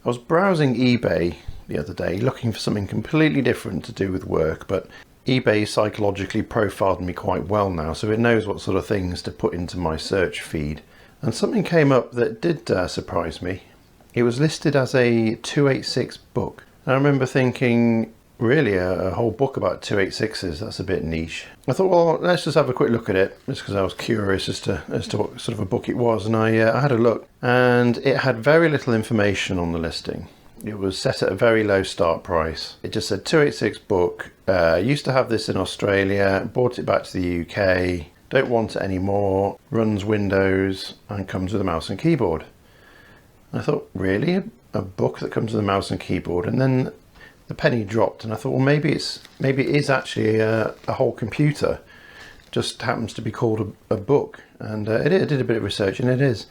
I was browsing eBay the other day looking for something completely different to do with work, but eBay psychologically profiled me quite well now, so it knows what sort of things to put into my search feed. And something came up that did surprise me. It was listed as a 286 book. I remember thinking, really, a whole book about 286s, that's a bit niche. I thought, well, let's just have a quick look at it, just because I was curious as to what sort of a book it was. And I had a look, and it had very little information on the listing. It was set at a very low start price. It just said 286 book, used to have this in Australia, bought it back to the UK, don't want it anymore, runs Windows, and comes with a mouse and keyboard. And I thought, really? A book that comes with a mouse and keyboard? And then the penny dropped, and I thought, well, maybe it is actually a whole computer, just happens to be called a book. And I did a bit of research, and it is.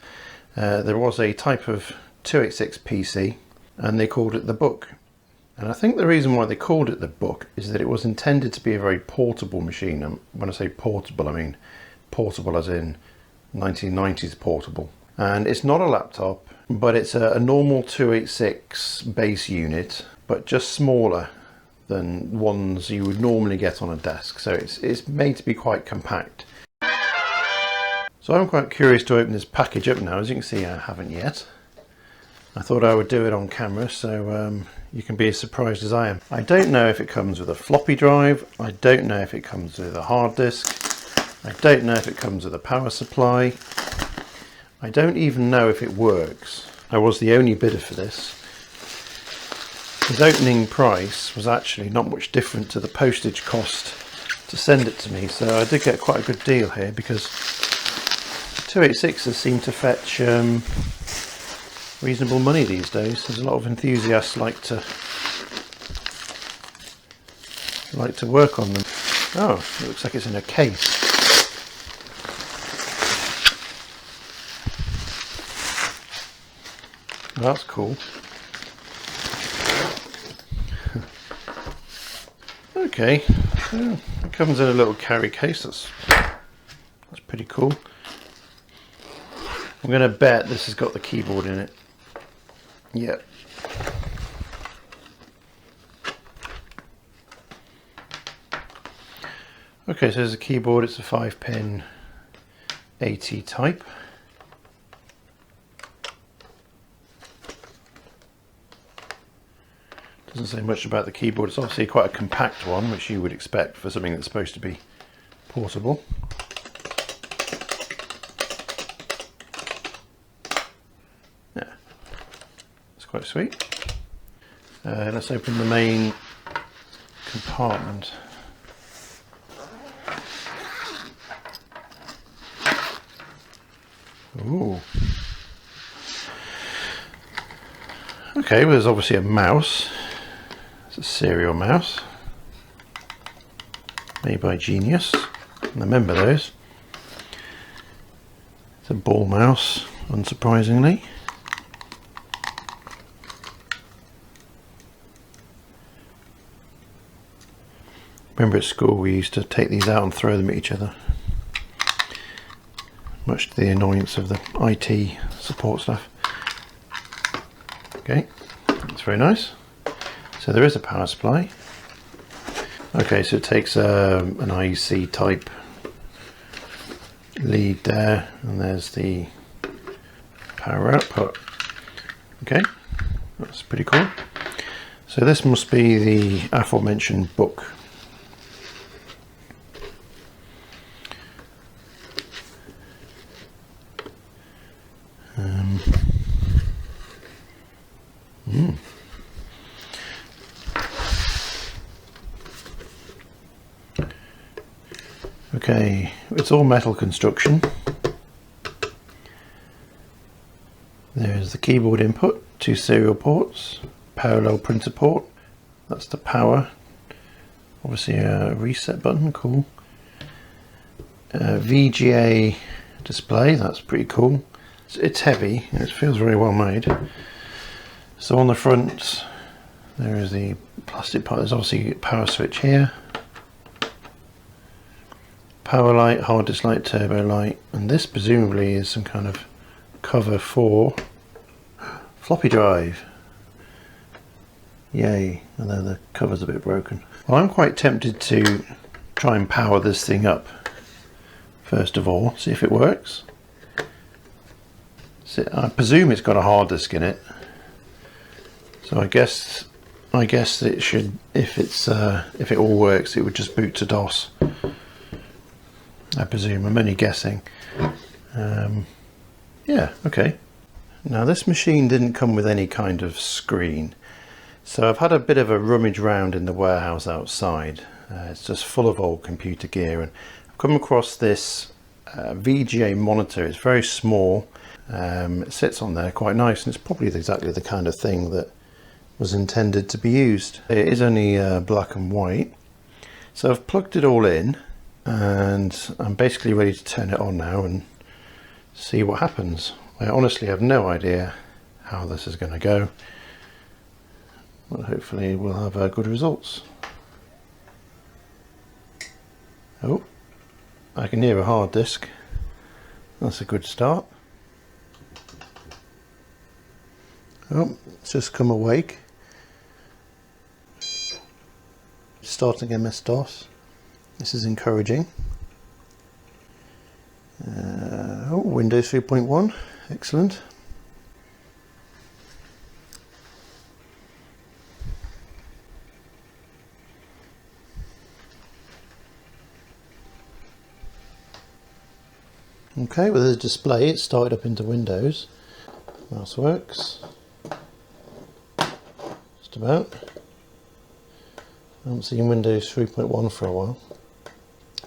There was a type of 286 PC, and they called it the book. And I think the reason why they called it the book is that it was intended to be a very portable machine. And when I say portable, I mean portable as in 1990s portable. And it's not a laptop, but it's a normal 286 base unit, but just smaller than ones you would normally get on a desk. So it's made to be quite compact. So I'm quite curious to open this package up now. As you can see, I haven't yet. I thought I would do it on camera, so you can be as surprised as I am. I don't know if it comes with a floppy drive. I don't know if it comes with a hard disk. I don't know if it comes with a power supply. I don't even know if it works. I was the only bidder for this. His opening price was actually not much different to the postage cost to send it to me, so I did get quite a good deal here, because 286s seem to fetch reasonable money these days. There's a lot of enthusiasts like to work on them. Oh, it looks like it's in a case. That's cool. Okay, so it comes in a little carry case. That's pretty cool. I'm going to bet this has got the keyboard in it. Yep. Okay, so there's a keyboard. It's a 5-pin AT type. Doesn't say much about the keyboard. It's obviously quite a compact one, which you would expect for something that's supposed to be portable. Yeah, it's quite sweet. Let's open the main compartment. Ooh. Okay, well, there's obviously a mouse. It's a serial mouse made by Genius. I remember those. It's a ball mouse, unsurprisingly. Remember at school we used to take these out and throw them at each other, much to the annoyance of the IT support staff. Okay, that's very nice. So there is a power supply. Okay, so it takes an IEC type lead there, and there's the power output. Okay, that's pretty cool. So this must be the aforementioned book. Okay, it's all metal construction. There's the keyboard input, 2 serial ports, parallel printer port, that's the power, obviously a reset button, cool. VGA display, that's pretty cool. It's heavy, it feels very well made. So on the front there is the plastic part, there's obviously a power switch here. Power light, hard disk light, turbo light, and this presumably is some kind of cover for floppy drive. Yay, although the cover's a bit broken. Well, I'm quite tempted to try and power this thing up first of all, see if it works. So I presume it's got a hard disk in it, so I guess it should, if it all works, it would just boot to DOS. I presume. I'm only guessing. Yeah, okay. Now this machine didn't come with any kind of screen, so I've had a bit of a rummage round in the warehouse outside. It's just full of old computer gear, and I've come across this VGA monitor. It's very small. It sits on there quite nice, and it's probably exactly the kind of thing that was intended to be used. It is only black and white, so I've plugged it all in, and I'm basically ready to turn it on now and see what happens. I honestly have no idea how this is going to go, but hopefully we'll have good results. Oh, I can hear a hard disk. That's a good start. Oh, it's just come awake. Starting MS-DOS. This is encouraging. Oh, Windows 3.1, excellent. Okay, with the display, it's started up into Windows. Mouse works. Just about. I haven't seen Windows 3.1 for a while.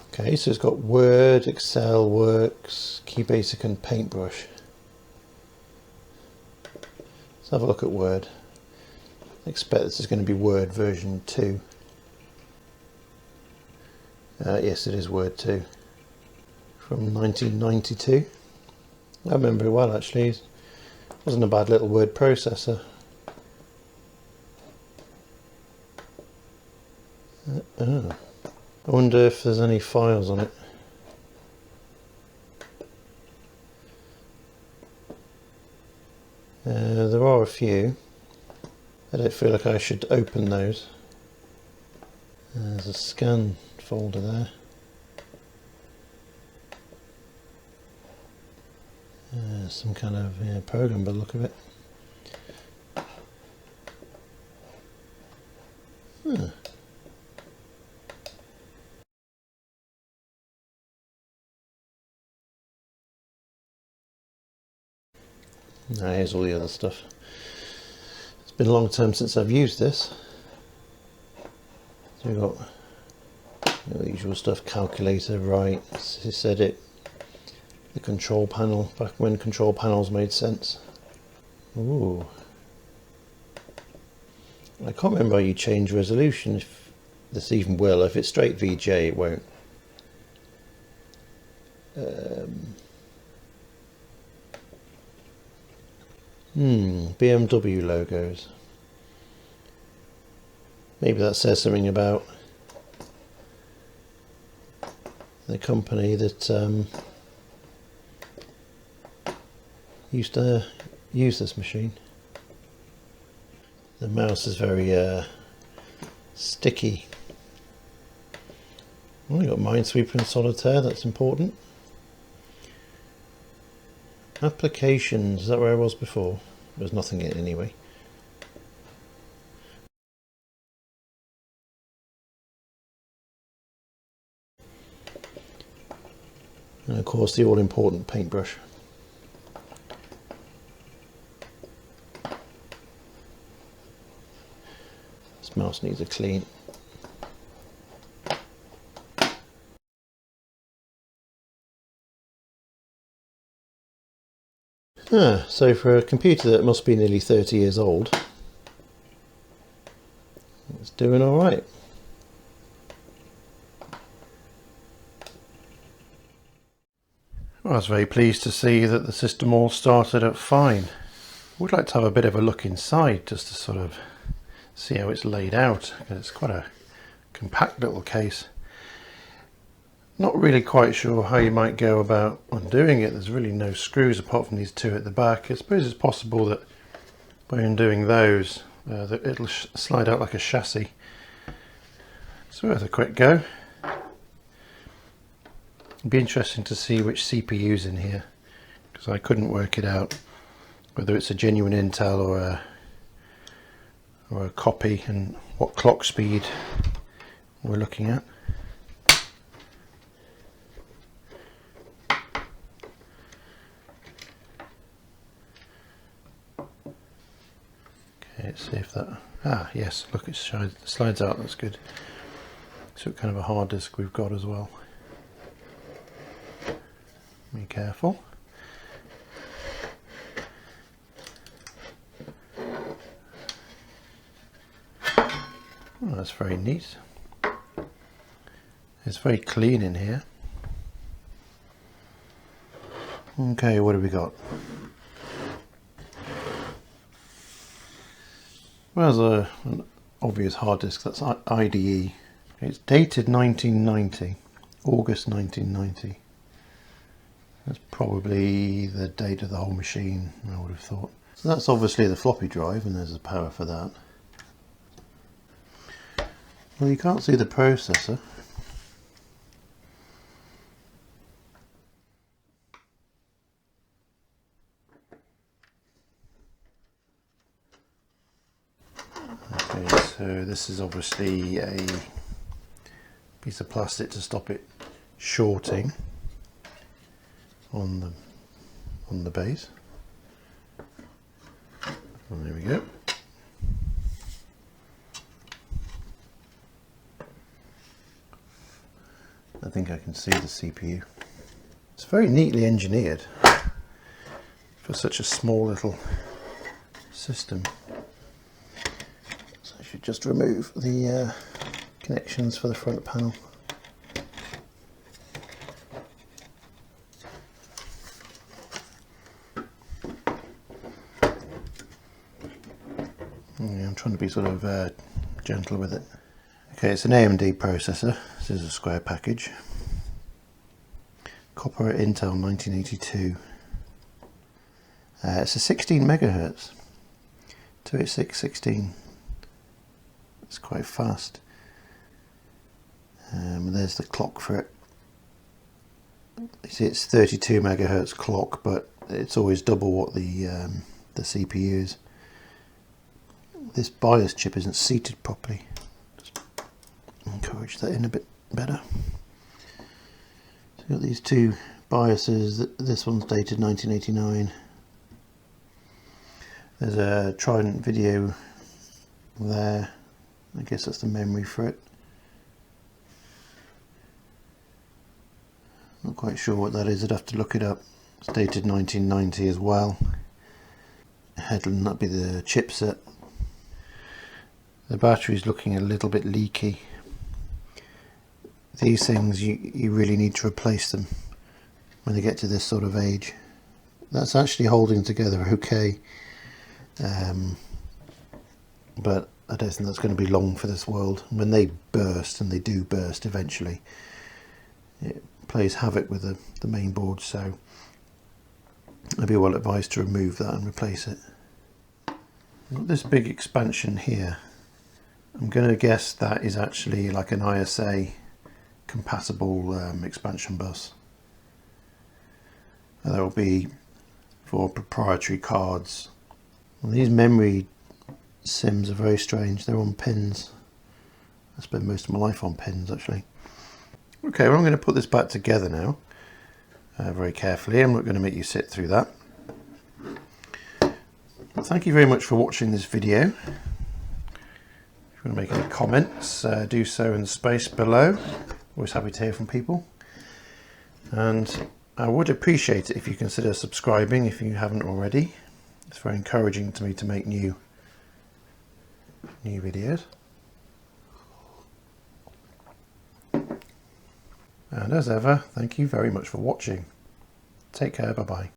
Okay, so it's got Word, Excel works, QBasic and Paintbrush. Let's have a look at Word. I expect this is going to be Word version 2. Yes, it is Word 2 from 1992. I remember it well actually. It wasn't a bad little word processor. I wonder if there's any files on it. There are a few. I don't feel like I should open those. There's a scan folder there. Some kind of program by the look of it. Huh. Now here's all the other stuff. It's been a long time since I've used this. So we've got the usual stuff, calculator, right, said it, the control panel, back when control panels made sense. Ooh. I can't remember how you change resolution, if this even will. If it's straight VGA it won't. BMW logos. Maybe that says something about the company that used to use this machine. The mouse is very sticky. Well, you got Minesweeper and Solitaire, that's important. Applications, is that where I was before? There's nothing in it anyway. And of course the all-important paintbrush. This mouse needs a clean. So for a computer that must be nearly 30 years old, it's doing all right. Well, I was very pleased to see that the system all started up fine. I would like to have a bit of a look inside just to sort of see how it's laid out, because it's quite a compact little case. Not really quite sure how you might go about undoing it. There's really no screws apart from these two at the back. I suppose it's possible that by undoing those It'll slide out like a chassis. It's worth a quick go. It'd be interesting to see which CPU's in here, because I couldn't work it out whether it's a genuine Intel or a copy, and what clock speed we're looking at. Okay, let's see if that... Ah, yes, look, it slides out, that's good. So what kind of a hard disk we've got as well. Be careful. Oh, that's very neat. It's very clean in here. Okay, what have we got? Well, there's an obvious hard disk. That's IDE. It's dated 1990, August 1990. That's probably the date of the whole machine, I would have thought. So that's obviously the floppy drive, and there's the power for that. Well, you can't see the processor. Okay, so this is obviously a piece of plastic to stop it shorting on the base. And there we go. I think I can see the CPU. It's very neatly engineered for such a small little system. So I should just remove the connections for the front panel. Yeah, I'm trying to be sort of gentle with it. Okay, it's an AMD processor. This is a square package. Copper Intel 1982. It's a 16 megahertz. 286 16. It's quite fast. There's the clock for it. You see, it's 32 megahertz clock, but it's always double what the CPU is. This BIOS chip isn't seated properly. Just encourage that in a bit better. So you've got these two BIOSes. This one's dated 1989. There's a Trident video there. I guess that's the memory for it. Not quite sure what that is. I'd have to look it up. It's dated 1990 as well. Headland, that'd be the chipset. The battery's looking a little bit leaky. These things, you really need to replace them when they get to this sort of age. That's actually holding together okay, but I don't think that's going to be long for this world. When they burst, and they do burst eventually, it plays havoc with the main board, so I'd be well advised to remove that and replace it. I've got this big expansion here. I'm going to guess that is actually like an ISA compatible expansion bus. That will be for proprietary cards. Well, these memory sims are very strange. They're on pins. I spend most of my life on pins actually. Okay, well, I'm going to put this back together now very carefully. I'm not going to make you sit through that. Well, thank you very much for watching this video. If you want to make any comments, do so in the space below. Always happy to hear from people. And I would appreciate it if you consider subscribing if you haven't already. It's very encouraging to me to make new videos. And as ever, thank you very much for watching. Take care, bye bye.